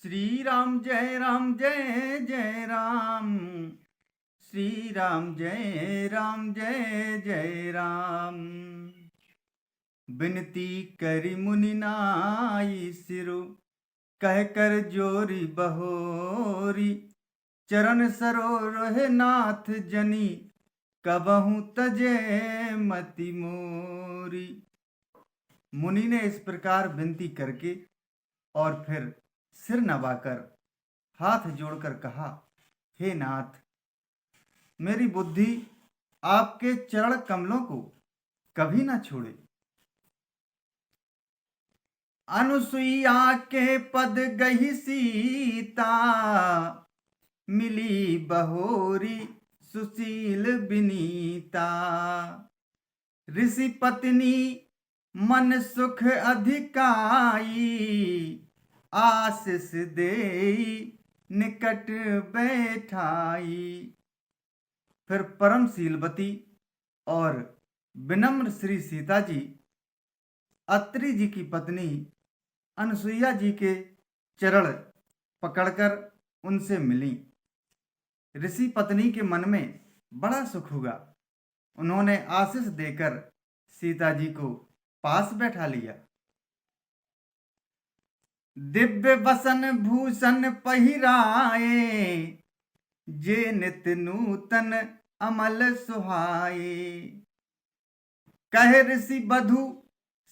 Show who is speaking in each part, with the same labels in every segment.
Speaker 1: जय राम जय जय राम। श्री राम जय जय राम। बिनती करी मुनि नाई सिरु, कह कर जोरी बहोरी। चरण सरोरह नाथ जनी, कबहू तजे मति मोरी। मुनि ने इस प्रकार विनती करके और फिर सिर नवाकर हाथ जोड़कर कहा, हे नाथ, मेरी बुद्धि आपके चरण कमलों को कभी ना छोड़े। अनुसुईया के पद गही सीता, मिली बहोरी सुशील बिनीता। ऋषि पत्नी मन सुख अधिकाई, आशीष देई निकट बैठाई। फिर परम शीलवती और विनम्र श्री सीता जी अत्रि जी की पत्नी अनुसुईया जी के चरण पकड़कर उनसे मिली। ऋषि पत्नी के मन में बड़ा सुख हुआ। उन्होंने आशीष देकर सीता जी को पास बैठा लिया। दिव्य वसन भूषण पहिराए, जे नित नूतन अमल सुहाए। कह ऋषि बधु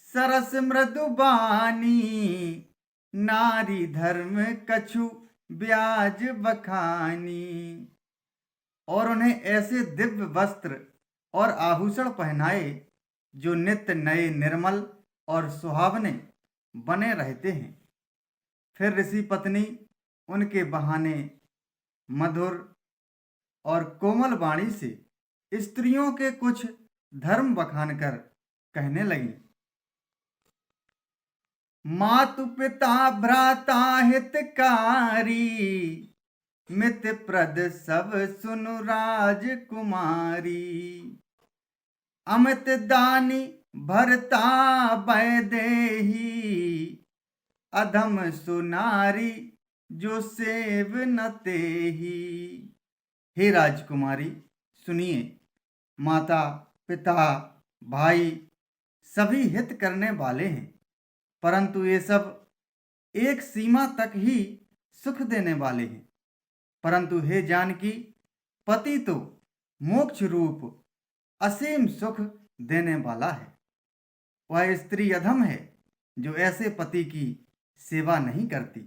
Speaker 1: सरस मृदु बानी, नारी धर्म कछु ब्याज बखानी। और उन्हें ऐसे दिव्य वस्त्र और आभूषण पहनाए जो नित्य नए निर्मल और सुहावने बने रहते हैं। फिर ऋषि पत्नी उनके बहाने मधुर और कोमल वाणी से स्त्रियों के कुछ धर्म बखान कर कहने लगी। मातु पिता भ्राता हितकारी, मित प्रद सब सुनु राजकुमारी। अमित दानी भरता वैदेही, अधम सुनारी जो सेव न तेही। हे राजकुमारी, सुनिए, माता पिता भाई सभी हित करने वाले हैं, परंतु ये सब एक सीमा तक ही सुख देने वाले हैं। परंतु हे जानकी, पति तो मोक्ष रूप असीम सुख देने वाला है। वह स्त्री अधम है जो ऐसे पति की सेवा नहीं करती।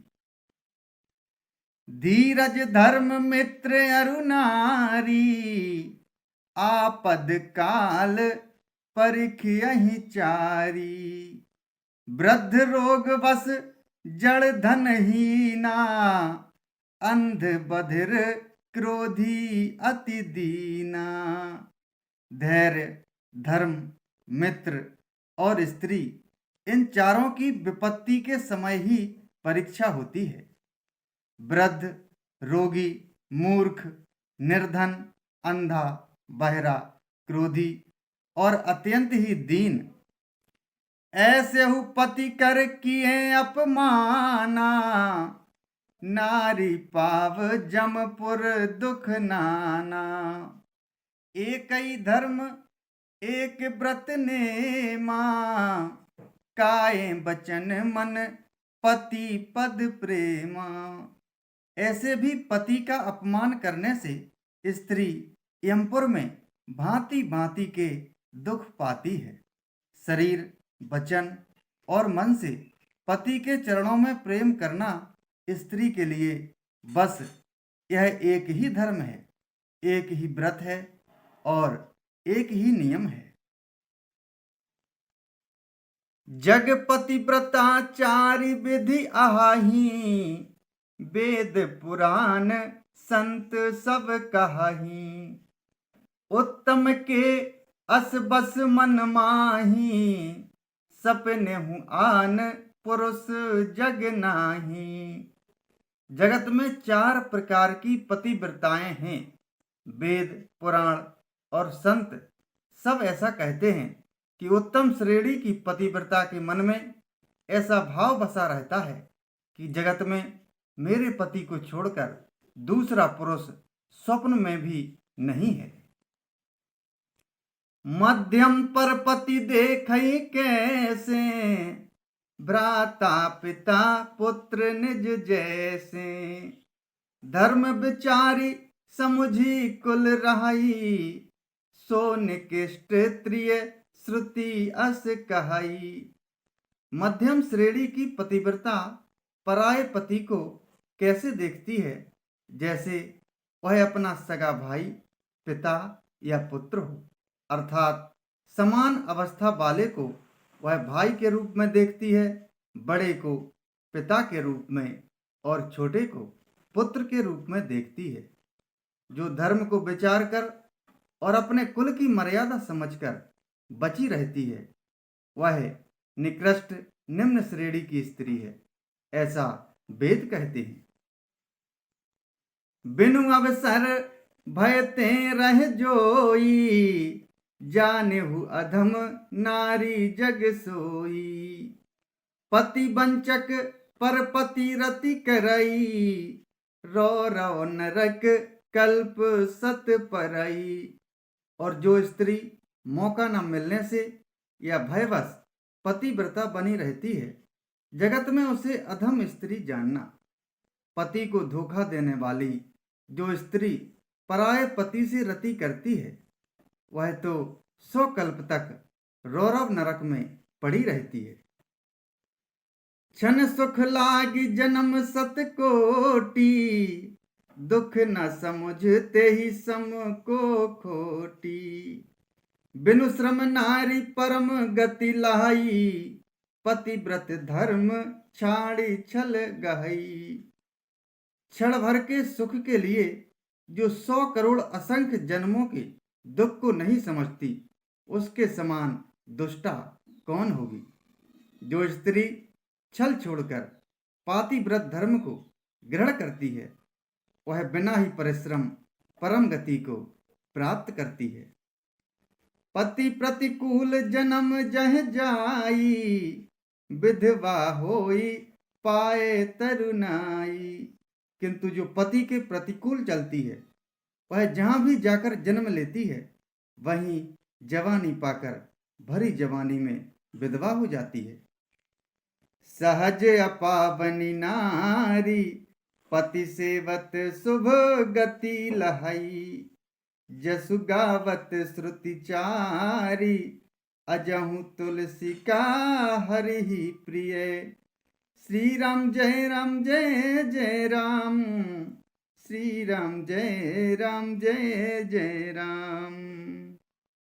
Speaker 1: धीरज धर्म मित्र अरु नारी, आपद काल परिखयहि चारी। वृद्ध रोग वश जड़ धन हीना, अंध बधिर क्रोधी अति दीना। धैर्य, धर्म, मित्र और स्त्री, इन चारों की विपत्ति के समय ही परीक्षा होती है। वृद्ध, रोगी, मूर्ख, निर्धन, अंधा, बहरा, क्रोधी और अत्यंत ही दीन, ऐसे हु पति कर किए अपमाना। नारी पाव जमपुर दुख नाना। एक ही धर्म एक व्रत नेमा, काये बचन मन पति पद प्रेमा। ऐसे भी पति का अपमान करने से स्त्री यमपुर में भांति भांति के दुख पाती है। शरीर, वचन और मन से पति के चरणों में प्रेम करना स्त्री के लिए बस यह एक ही धर्म है, एक ही व्रत है और एक ही नियम है। जगपति व्रताचारी विधि आही, वेद पुराण संत सब कहाही। उत्तम के अस बस मन माही, सपने हूँ आन पुरुष जग नाही। जगत में 4 प्रकार की पतिव्रताएं हैं। वेद, पुराण और संत सब ऐसा कहते हैं कि उत्तम श्रेणी की पतिव्रता के मन में ऐसा भाव बसा रहता है कि जगत में मेरे पति को छोड़कर दूसरा पुरुष स्वप्न में भी नहीं है। मध्यम पर पति देखई कैसे, भ्राता पिता पुत्र निज जैसे। धर्म विचारी समुझी कुल रहाई, सो निकृष्ट त्रिय श्रुति अस कहाई। मध्यम श्रेणी की पतिव्रता पराये पति को कैसे देखती है, जैसे वह अपना सगा भाई, पिता या पुत्र हो। अर्थात समान अवस्था वाले को वह भाई के रूप में देखती है, बड़े को पिता के रूप में और छोटे को पुत्र के रूप में देखती है। जो धर्म को विचार कर और अपने कुल की मर्यादा समझकर बची रहती है, वह निकृष्ट निम्न श्रेणी की स्त्री है, ऐसा वेद कहते हैं। बिनु अवसर भयते रह जोई, जानेहु अधम नारी जग सोई। पति वंचक पर पति रति करई, रो रो नरक कल्प सत परई। और जो स्त्री मौका न मिलने से या भयवश पतिव्रता बनी रहती है, जगत में उसे अधम स्त्री जानना। पति को धोखा देने वाली जो स्त्री पराये पति से रति करती है, वह तो 100 कल्प तक रौरव नरक में पड़ी रहती है। क्षण सुख लागी जन्म सत कोटि, दुख न समुझते ही सम को खोटी। बिनु श्रम नारी परम गति लाई, पतिव्रत धर्म छाड़ी छल गहई। क्षण भर के सुख के लिए जो 100 करोड़ असंख्य जन्मों के दुख को नहीं समझती, उसके समान दुष्टा कौन होगी। जो स्त्री छल छोड़कर पातिव्रत धर्म को ग्रहण करती है, वह बिना ही परिश्रम परम गति को प्राप्त करती है। पति प्रतिकूल जन्म जह जाई, विधवा होई पाए तरुणाई। किंतु जो पति के प्रतिकूल चलती है, वह जहां भी जाकर जन्म लेती है, वहीं जवानी पाकर भरी जवानी में विधवा हो जाती है। सहज अपावनी नारी, पति सेवत शुभ गति लहई। जसु गावत श्रुति चारी, अजहु तुलसी का हरि ही प्रिय। श्री राम जय राम जय जय राम, श्री राम जय जय राम।